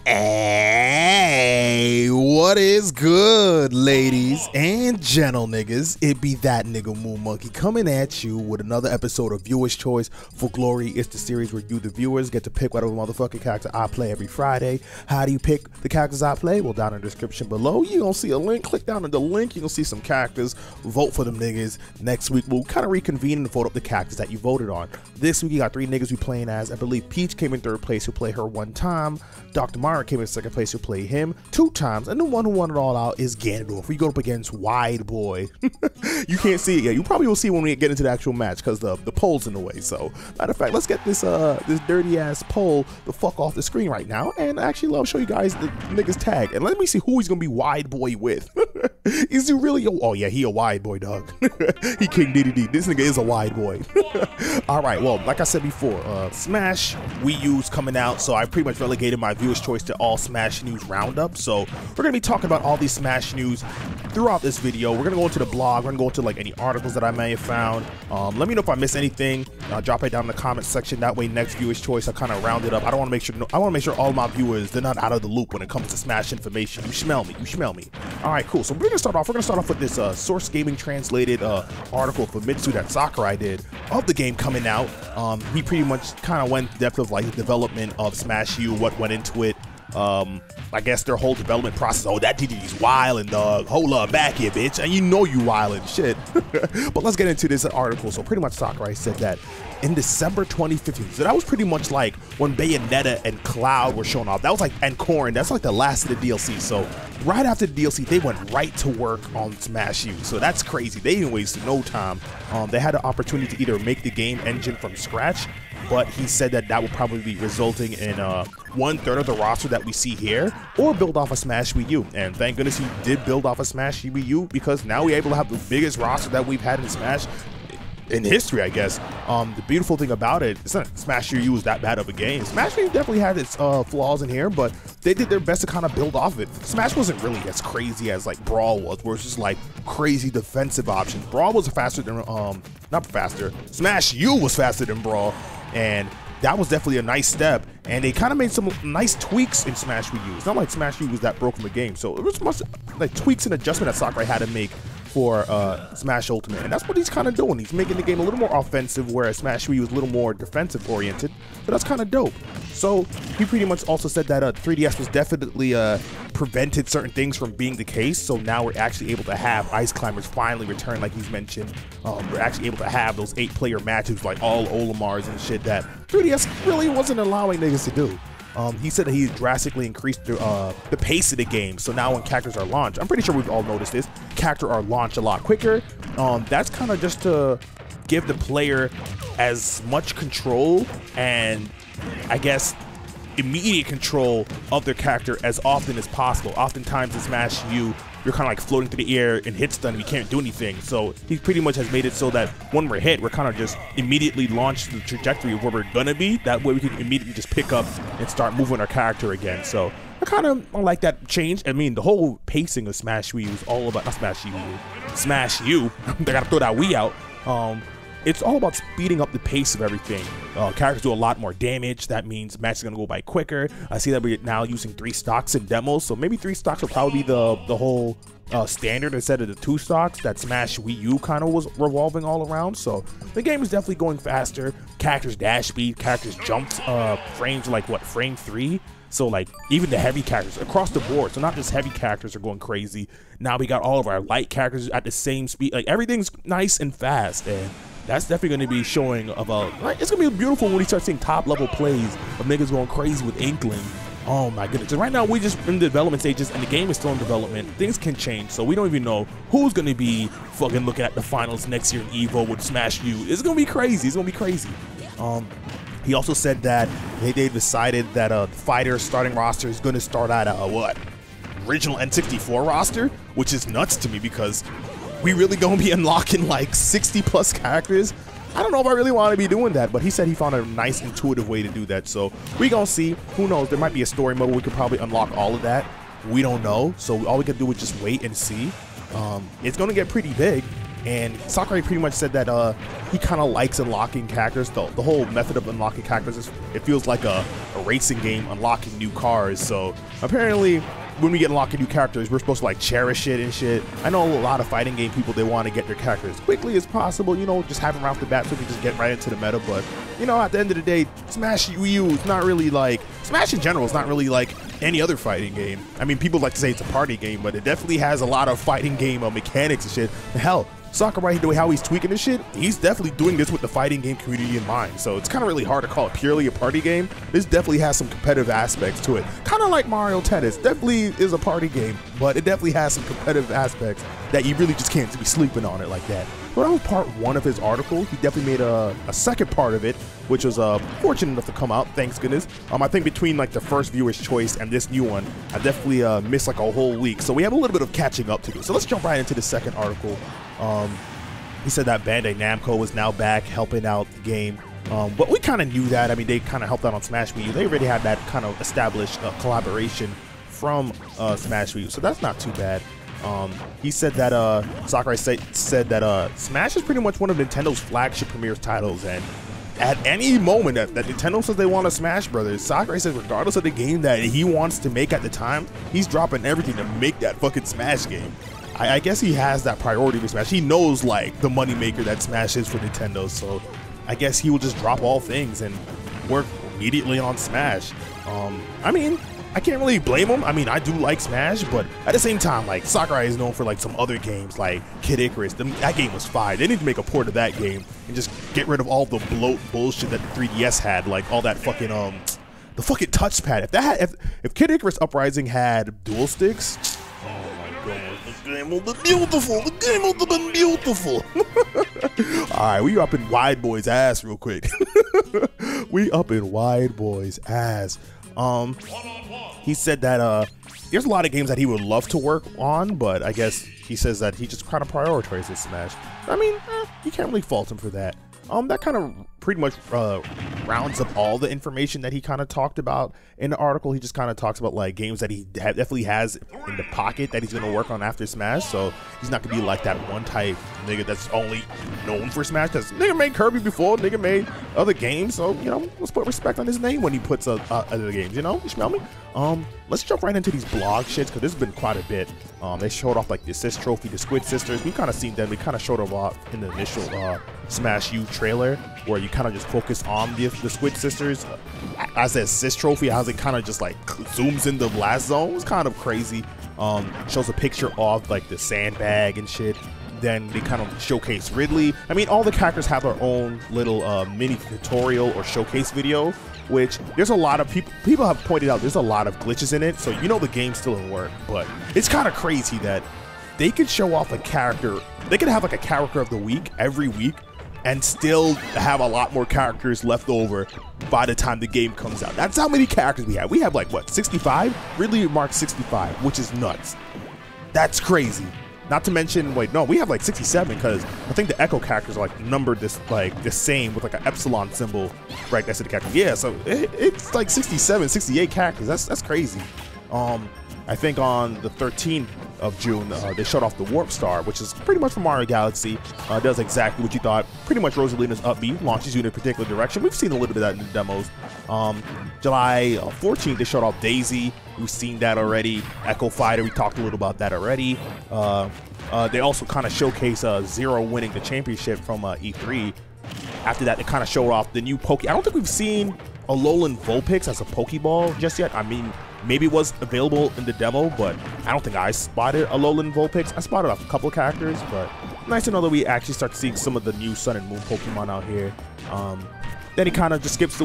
Hey, what is good, ladies and gentle niggas? It be that nigga MoonMonkey coming at you with another episode of Viewer's Choice for Glory. It's the series where you, the viewers, get to pick whatever motherfucking character I play every Friday. How do you pick the characters I play? Well, down in the description below, you're gonna see a link. Click down on the link, you're gonna see some characters. Vote for them niggas. Next week, we'll kind of reconvene and vote up the characters that you voted on. This week, you got 3 niggas we playing as. I believe Peach came in 3rd place, who played her 1 time. Dr. Mara came in 2nd place, who played him 2 times, and the one who won it all out is Ganondorf. We go up against Wide Boy. You can't see it yet. You probably will see when we get into the actual match because the poll's in the way. So, matter of fact, let's get this this dirty ass poll the fuck off the screen right now, and actually, I'll show you guys the niggas tag, and let me see who he's gonna be Wide Boy with. Is he really? Oh yeah, he a Wide Boy, dog. He King DDD. This nigga is a Wide Boy. All right. Well, like I said before, Smash Wii U's coming out, so I pretty much relegated my Viewer's Choice to all Smash news roundup. So we're gonna be talking about all these Smash news throughout this video. We're gonna go into the blog. We're gonna go into like any articles that I may have found. Let me know if I miss anything. Drop it down in the comment section. That way, next Viewer's Choice, I kind of round it up. I don't want to make sure. I want to make sure all my viewers, they're not out of the loop when it comes to Smash information. You smell me. You smell me. All right, cool. So we're gonna start off. We're gonna start off with this Source Gaming translated article for Mitsu that Sakurai did of the game coming out. He pretty much kind of went in depth of like the development of Smash U, what went into it. I guess their whole development process. Oh, that DDD's wildin', dog. Hold up, back here, bitch. And you know you wildin', shit. But let's get into this article. So pretty much Sakurai said that in December 2015, so that was pretty much like when Bayonetta and Cloud were shown off. That was like, and Corrin, that's like the last of the DLC. So right after the DLC, they went right to work on Smash U. So that's crazy. They didn't waste no time. They had the opportunity to either make the game engine from scratch, but he said that that would probably be resulting in 1/3 of the roster that we see here, or build off of Smash Wii U. And thank goodness he did build off of Smash Wii U, because now we're able to have the biggest roster that we've had in Smash in history, I guess. The beautiful thing about it, it's not Smash U was that bad of a game. Smash U definitely had its flaws in here, but they did their best to kind of build off of it. Smash wasn't really as crazy as like Brawl was, where it's just like crazy defensive options. Brawl was faster than not faster. Smash U was faster than Brawl, and that was definitely a nice step. And they kind of made some nice tweaks in Smash Wii U. It's not like Smash U was that broken the game, so it was much like tweaks and adjustment that Sakurai had to make for Smash Ultimate, and that's what he's kind of doing. He's making the game a little more offensive, whereas Smash Wii was a little more defensive oriented. So that's kind of dope. So he pretty much also said that 3DS was definitely prevented certain things from being the case. So now we're actually able to have Ice Climbers finally return, like he's mentioned. We're actually able to have those 8-player matches like all Olimars and shit that 3DS really wasn't allowing niggas to do. He said that he drastically increased the pace of the game. So now when characters are launched, I'm pretty sure we've all noticed this, characters are launched a lot quicker. That's kind of just to give the player as much control and, I guess, immediate control of their character as often as possible. Oftentimes in Smash U, you're kind of like floating through the air and hit stun and you can't do anything. So he pretty much has made it so that when we're hit, we're kind of just immediately launch the trajectory of where we're gonna be. That way we can immediately just pick up and start moving our character again. So I kind of like that change. I mean, the whole pacing of Smash Wii is all about, not Smash U, Smash U. They gotta throw that Wii out. It's all about speeding up the pace of everything. Characters do a lot more damage. That means match is gonna go by quicker. I see that we're now using 3 stocks in demos, so maybe 3 stocks will probably be the whole standard instead of the 2 stocks that Smash Wii U kind of was revolving all around. So the game is definitely going faster. Characters dash speed, characters jumped frames like what, frame 3. So like even the heavy characters across the board, so not just heavy characters are going crazy. Now we got all of our light characters at the same speed. Like everything's nice and fast, and that's definitely going to be showing about, it's going to be beautiful when we start seeing top level plays of niggas going crazy with Inkling. Oh my goodness. Right now we just in the development stages and the game is still in development. Things can change, so we don't even know who's going to be fucking looking at the finals next year in EVO with Smash U. It's going to be crazy. It's going to be crazy. He also said that they decided that the fighter starting roster is going to start at what? Original N64 roster, which is nuts to me because we really gonna be unlocking like 60+ characters. I don't know if I really want to be doing that, but he said he found a nice intuitive way to do that. So we gonna see. Who knows? There might be a story mode where we could probably unlock all of that. We don't know. So all we can do is just wait and see. It's gonna get pretty big. And Sakurai pretty much said that he kind of likes unlocking characters. The whole method of unlocking characters is, it feels like a racing game unlocking new cars. So apparently when we get unlocking new characters, we're supposed to like cherish it and shit. I know a lot of fighting game people, they want to get their characters as quickly as possible, you know, just have them right off the bat so we can just get right into the meta. But you know, at the end of the day, Smash Wii U is not really like, Smash in general is not really like any other fighting game. I mean, people like to say it's a party game, but it definitely has a lot of fighting game mechanics and shit. Hell, Sakurai, the way how he's tweaking this shit, he's definitely doing this with the fighting game community in mind. So it's kind of really hard to call it purely a party game. This definitely has some competitive aspects to it. Kind of like Mario Tennis. Definitely is a party game, but it definitely has some competitive aspects that you really just can't be sleeping on it like that. Well, that was part one of his article. He definitely made a second part of it, which was fortunate enough to come out, thanks goodness. I think between like the first viewer's choice and this new one, I definitely missed like a whole week. So we have a little bit of catching up to do. So let's jump right into the second article. He said that Bandai Namco was now back helping out the game. But we kind of knew that. I mean, they kind of helped out on Smash Wii U. They already had that kind of established collaboration from Smash Wii U, so that's not too bad. He said that Sakurai said that Smash is pretty much one of Nintendo's flagship premier titles, and at any moment that Nintendo says they want a Smash Brothers, Sakurai says regardless of the game that he wants to make at the time, he's dropping everything to make that fucking Smash game. I guess he has that priority for Smash. He knows like the moneymaker that Smash is for Nintendo, so I guess he will just drop all things and work immediately on Smash. I mean, I can't really blame him. I mean, I do like Smash, but at the same time, like Sakurai is known for like some other games like Kid Icarus. That game was fire. They need to make a port of that game and just get rid of all the bloat bullshit that the 3DS had, like all that fucking the fucking touchpad. If Kid Icarus Uprising had dual sticks, oh my god, the game would have been beautiful. The game would have been beautiful. All right, we up in Wide Boy's ass real quick. We up in Wide Boy's ass. He said that there's a lot of games that he would love to work on, but I guess he says that he just kind of prioritizes Smash. I mean, you can't really fault him for that. That kind of pretty much rounds up all the information that he kind of talked about in the article. He just kind of talks about like games that he definitely has in the pocket that he's going to work on after Smash. So he's not going to be like that one type nigga that's only known for Smash. Because nigga made Kirby before, nigga made other games. So, you know, let's put respect on his name when he puts other games, you know? You smell me? Let's jump right into these blog shits because there's been quite a bit. They showed off like the assist trophy, the Squid Sisters. We kind of seen them. We kind of showed them off in the initial Smash U trailer, where you kind of just focus on the Squid Sisters as the assist trophy, as it kind of just like zooms in the blast zone. It's kind of crazy. Shows a picture of like the sandbag and shit. Then they kind of showcase Ridley. I mean, all the characters have their own little mini tutorial or showcase video, which there's a lot of people have pointed out there's a lot of glitches in it, so you know the game's still in work. But it's kind of crazy that they could show off a character, they could have like a character of the week every week and still have a lot more characters left over by the time the game comes out. That's how many characters we have. We have like what, 65? Ridley marked 65, which is nuts. That's crazy. Not to mention, wait, no, we have like 67 because I think the Echo characters are like numbered this like the same with like an epsilon symbol right next to the character. Yeah, so it's like 67, 68 characters. That's crazy. I think on the 13th of June, they showed off the Warp Star, which is pretty much from Mario Galaxy. Does exactly what you thought. Pretty much Rosalina's upbeat, launches you in a particular direction. We've seen a little bit of that in the demos. July 14th, they showed off Daisy. We've seen that already. Echo Fighter, we talked a little about that already. They also kind of showcase Zero winning the championship from E3. After that, they kind of showed off the new I don't think we've seen Alolan Vulpix as a Pokeball just yet. I mean, maybe it was available in the demo, but I don't think I spotted Alolan Vulpix. I spotted a couple of characters, but nice to know that we actually start seeing some of the new Sun and Moon Pokemon out here. Then he kind of just skips the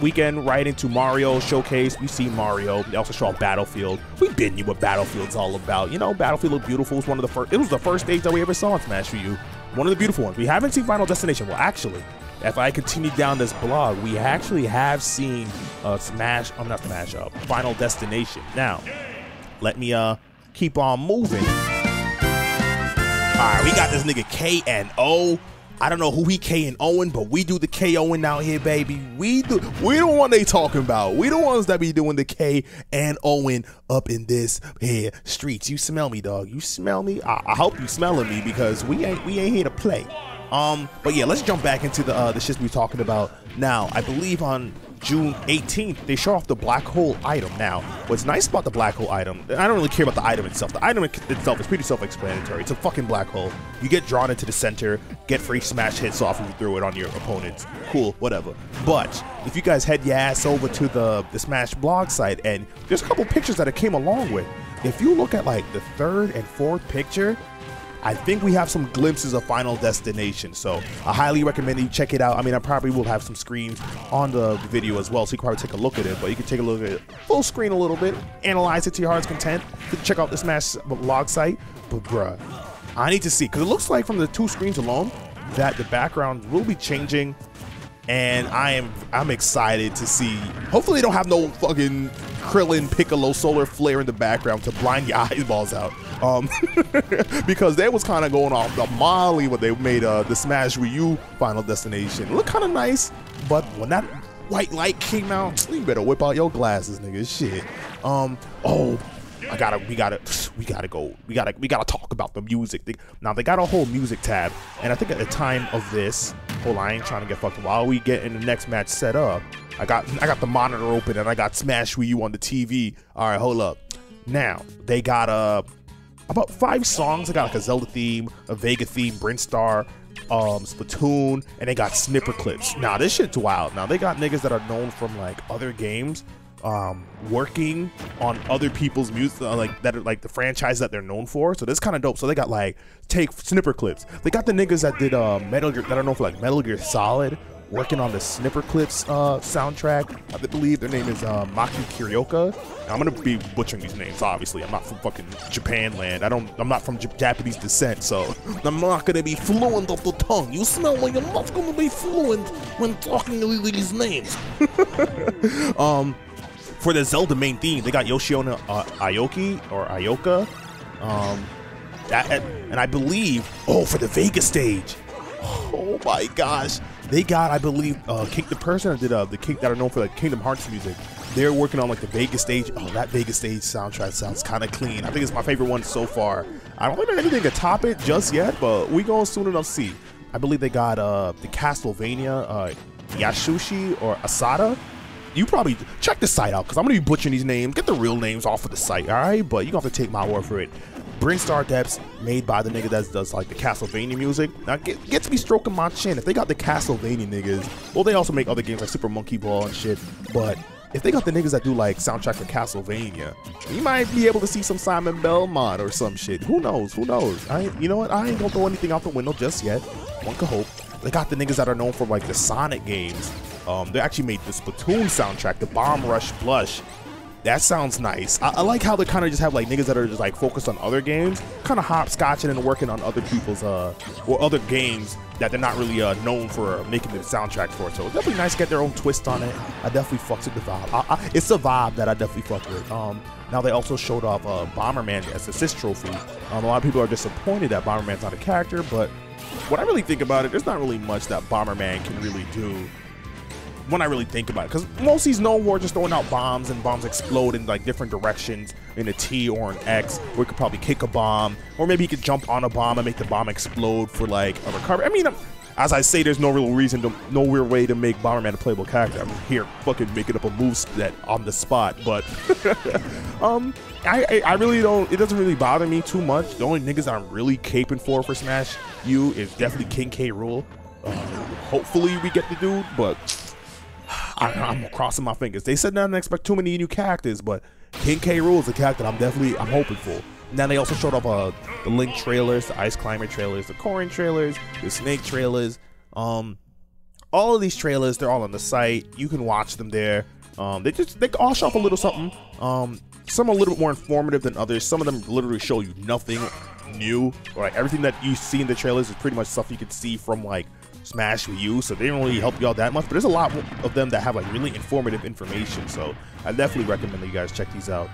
weekend right into Mario Showcase. We see Mario. They also show off Battlefield. We been knew what Battlefield's all about. You know, Battlefield looked beautiful. It was the first stage that we ever saw in Smash Wii U. One of the beautiful ones. We haven't seen Final Destination. Well, actually, if I continue down this blog, we actually have seen Final Destination. Now, let me keep on moving. All right, we got this nigga K&O. I don't know who he KOing, but we do the KOing out here, baby. We the one they talking about. We the ones that be doing the KOing up in this here streets. You smell me, dog. You smell me? I hope you smelling me, because we ain't here to play. But yeah, let's jump back into the shits we talking about now. I believe on June 18th, they show off the black hole item. Now, what's nice about the black hole item, I don't really care about the item itself. The item itself is pretty self-explanatory. It's a fucking black hole. You get drawn into the center, get free smash hits off if you throw it on your opponents. Cool, whatever. But if you guys head your ass over to the Smash blog site, and there's a couple pictures that it came along with. If you look at like the third and fourth picture, I think we have some glimpses of Final Destination, so I highly recommend you check it out. I mean, I probably will have some screens on the video as well, so you can probably take a look at it, but you can take a look at it full screen a little bit, analyze it to your heart's content. You can check out the Smash blog site, but bruh, I need to see, because it looks like from the two screens alone that the background will be changing, and I'm excited to see. Hopefully they don't have no fucking Krillin Piccolo solar flare in the background to blind your eyeballs out. Because they was kind of going off the molly when they made the Smash Wii U Final Destination. It looked kind of nice, but when that white light came out, you better whip out your glasses, nigga. Shit. Oh, we gotta talk about the music. Now they got a whole music tab, and I think at the time of this, hold on, I ain't trying to get fucked. While we get in the next match set up, I got the monitor open and I got Smash Wii U on the TV. All right, hold up. Now they got about 5 songs. They got like a Zelda theme, a Vega theme, Brinstar, Splatoon, and they got snipper clips. Now this shit's wild. Now they got niggas that are known from like other games, working on other people's music, like that are like the franchise that they're known for. So this kind of dope. So they got like take snipper clips. They got the niggas that did Metal Gear, that are known for like Metal Gear Solid, working on the snipper clips soundtrack. I believe their name is Maki Kirioka. Now, I'm gonna be butchering these names, obviously. I'm not from fucking Japan land. I'm not from Japanese descent, so I'm not gonna be fluent off the tongue. You smell like I'm not gonna be fluent when talking these names. For the Zelda main theme, they got Yoshiona Aoki or Ayoka. And I believe, for the Vega stage. Oh my gosh. They got, I believe, the person that did that are known for like Kingdom Hearts music. They're working on like the Vegas stage. Oh, that Vegas stage soundtrack sounds kind of clean. I think it's my favorite one so far. I don't think there's anything to top it just yet, but we gonna soon enough see. I believe they got the Castlevania Yasushi or Asada. You probably check the site out, because I'm gonna be butchering these names. Get the real names off of the site, all right? But you gonna have to take my word for it. Brinstar Depths, made by the nigga that does like the Castlevania music. Now gets me stroking my chin. If they got the Castlevania niggas, well, they also make other games like Super Monkey Ball and shit. But if they got the niggas that do like soundtrack for Castlevania, you might be able to see some Simon Belmont or some shit. Who knows? Who knows? You know what? I ain't gonna throw anything out the window just yet. One could hope. They got the niggas that are known for like the Sonic games. They actually made the Splatoon soundtrack, the Bomb Rush Blush. That sounds nice. I like how they kind of just have like niggas that are just like focused on other games, kind of hopscotching and working on other people's or other games that they're not really known for making the soundtrack for. So it's definitely nice to get their own twist on it. I definitely fucks with the vibe. It's a vibe that I definitely fuck with. Now they also showed off Bomberman as assist trophy. A lot of people are disappointed that Bomberman's not a character, but when I really think about it, there's not really much that Bomberman can really do. When I really think about it, because most he's known for just throwing out bombs, and bombs explode in like different directions in a T or an X, or he could probably kick a bomb, or maybe he could jump on a bomb and make the bomb explode for like a recovery. I mean, as I say, there's no real reason to, no weird way to make Bomberman a playable character. I'm here fucking making up a moveset on the spot, but I really don't, it doesn't really bother me too much. The only niggas I'm really caping for Smash U is definitely King K. Rool. Hopefully we get the dude, but I'm crossing my fingers. They said they didn't expect too many new characters, but King K. Rool is a character I'm hoping for. And then they also showed off the Link trailers, the Ice Climber trailers, the Corrin trailers, the Snake trailers. All of these trailers, they're all on the site. You can watch them there. They all show off a little something. Some are a little bit more informative than others. Some of them literally show you nothing new. Like everything that you see in the trailers is pretty much stuff you can see from like Smash Wii U, so they don't really help you out that much, but there's a lot of them that have like really informative information, so I definitely recommend that you guys check these out.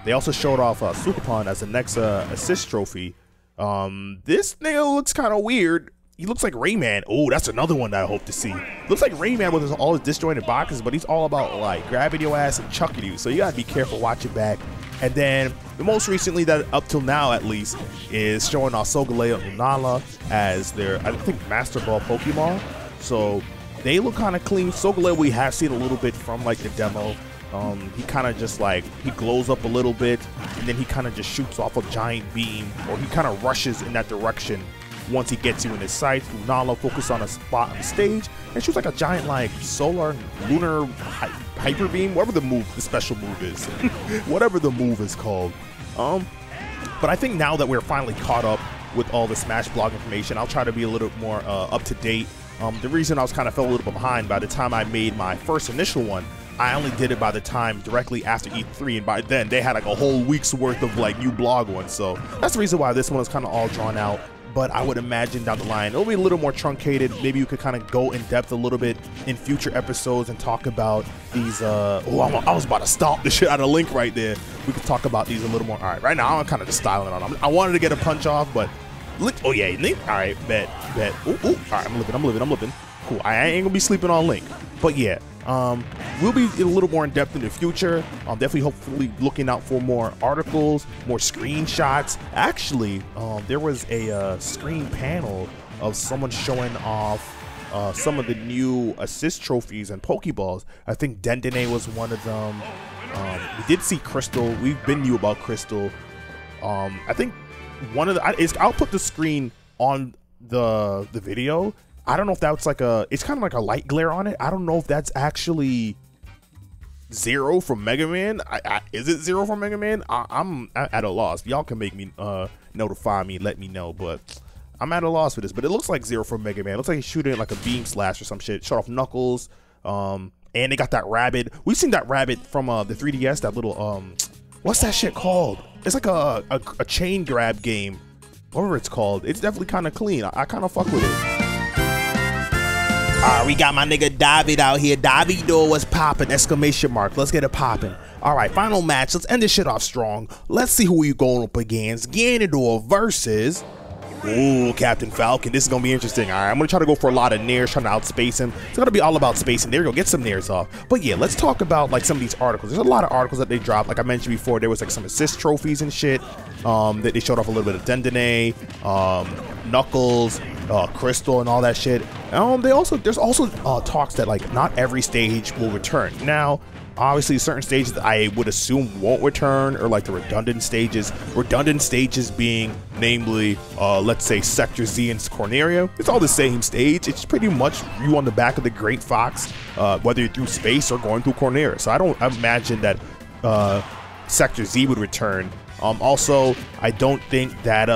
They also showed off Sukapon as the next assist trophy. This nigga looks kind of weird. he looks like Rayman. Oh, that's another one that I hope to see. Looks like Rayman with all his disjointed boxes, but he's all about like grabbing your ass and chucking you. So you gotta be careful, watch it back. And then the most recently that up till now at least is showing off Solgaleo and Lunala as their, I think, Master Ball Pokemon. So they look kind of clean. Solgaleo we have seen a little bit from like the demo. He kind of just like, he glows up a little bit and then he kind of just shoots off a giant beam, or he kind of rushes in that direction once he gets you in his sights. Lunala focus on a spot on the stage and shoots like a giant like solar lunar hyper beam, whatever the special move is. Whatever the move is called. But I think now that we're finally caught up with all the Smash blog information, I'll try to be a little more up to date. The reason I was kind of fell a little bit behind, by the time I made my first initial one, I only did it by the time directly after E3, and by then they had like a whole week's worth of like new blog ones. So that's the reason why this one is kind of all drawn out. But I would imagine down the line it'll be a little more truncated. Maybe you could kind of go in depth a little bit in future episodes and talk about these. I was about to stomp the shit out of Link right there. We could talk about these a little more. All right, right now I'm kind of just styling on them. I wanted to get a punch off, but Link. Oh yeah, Link. All right, bet. Ooh. All right, I'm living. Cool. I ain't gonna be sleeping on Link. But yeah, we'll be a little more in depth in the future. Definitely, hopefully, looking out for more articles, more screenshots. Actually, there was a screen panel of someone showing off some of the new assist trophies and Pokeballs. I think Dendene was one of them. We did see Crystal. We've been new about Crystal. I think one of the I'll put the screen on the video. I don't know if that's like it's kind of like a light glare on it. I don't know if that's actually Zero from Mega Man. Is it Zero from Mega Man? I'm at a loss. Y'all can make me notify me, let me know, but I'm at a loss for this. But it looks like Zero from Mega Man. It looks like he's shooting like a beam slash or some shit. Shot off Knuckles. And they got that rabbit. We've seen that rabbit from the 3DS, that little what's that shit called? It's like a chain grab game. Whatever it's called. It's definitely kind of clean. I kind of fuck with it. Alright, we got my nigga David out here. Davido was popping! Exclamation mark. Let's get it popping. Alright, final match. Let's end this shit off strong. Let's see who we going up against. Ganondorf versus... Ooh, Captain Falcon. This is going to be interesting. Alright, I'm going to try to go for a lot of nairs, trying to outspace him. It's going to be all about spacing. There we go. Get some nairs off. But yeah, let's talk about like some of these articles. There's a lot of articles that they dropped. Like I mentioned before, there was like some assist trophies and shit. That they showed off a little bit of Dendene, Knuckles, Crystal and all that shit. There's also talks that like not every stage will return. Now, obviously certain stages that I would assume won't return, or like the redundant stages. Redundant stages being namely, let's say Sector Z and Corneria. It's all the same stage. It's pretty much you on the back of the Great Fox, whether you're through space or going through Corneria. So I don't imagine that Sector Z would return. Also, I don't think that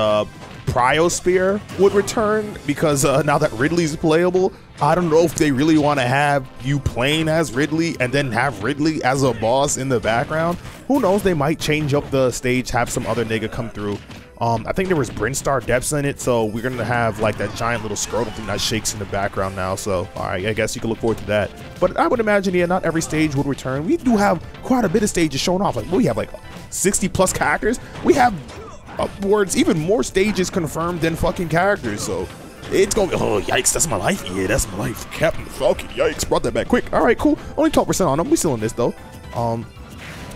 Cryosphere would return, because now that Ridley's playable, I don't know if they really want to have you playing as Ridley and then have Ridley as a boss in the background. Who knows, they might change up the stage, have some other nigga come through. I think there was Brinstar Depths in it, so we're gonna have like that giant little scrotum thing that shakes in the background now. So alright, I guess you can look forward to that. But I would imagine, yeah, not every stage would return. We do have quite a bit of stages shown off. Like we have like 60 plus characters. We have upwards, even more stages confirmed than fucking characters. So it's gonna be, oh yikes, that's my life. Yeah, that's my life. Captain Falcon, yikes, brought that back quick. Alright, cool. Only 12% on them. We still in this though.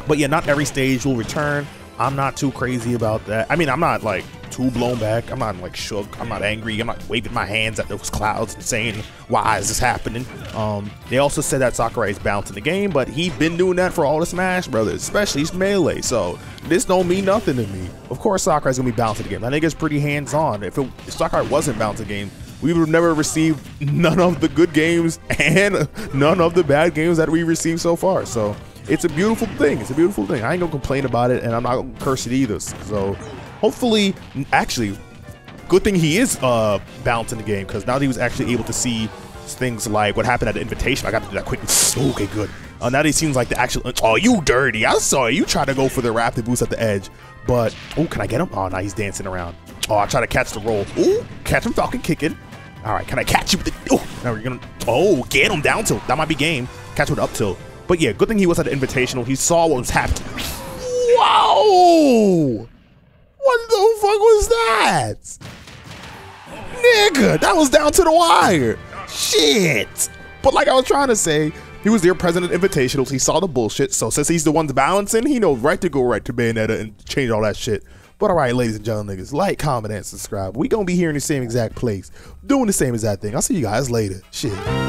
But yeah, not every stage will return. I'm not too crazy about that. I mean, I'm not like too blown back. I'm not like shook. I'm not angry. I'm not waving my hands at those clouds and saying, why is this happening? They also said that Sakurai is balancing the game, but he been doing that for all the Smash Brothers, especially Melee. So this don't mean nothing to me. Of course, Sakurai's gonna be balancing the game. That nigga's pretty hands-on. If Sakurai wasn't balancing the game, we would have never received none of the good games and none of the bad games that we received so far. So it's a beautiful thing. It's a beautiful thing. I ain't gonna complain about it, and I'm not gonna curse it either. So hopefully, actually, good thing he is balancing the game, because now he was actually able to see things like what happened at the invitation. I got to do that quick. Okay, good. Now he seems like the actual. Oh, you dirty! I saw you try to go for the rapid boost at the edge, but oh, can I get him? Oh, now he's dancing around. Oh, I try to catch the roll. Ooh, catch him, Falcon kicking. All right, can I catch you with the? Oh, now we're gonna. Oh, get him down tilt. That might be game. Catch with up tilt. But yeah, good thing he was at the invitational. He saw what was happening. Whoa! What the fuck was that? Nigga, that was down to the wire. Shit. But like I was trying to say, he was their president invitationals. He saw the bullshit. So since he's the one balancing, he knows right to go right to Bayonetta and change all that shit. But all right, ladies and gentlemen, niggas, like, comment, and subscribe. We gonna be here in the same exact place, doing the same exact thing. I'll see you guys later. Shit.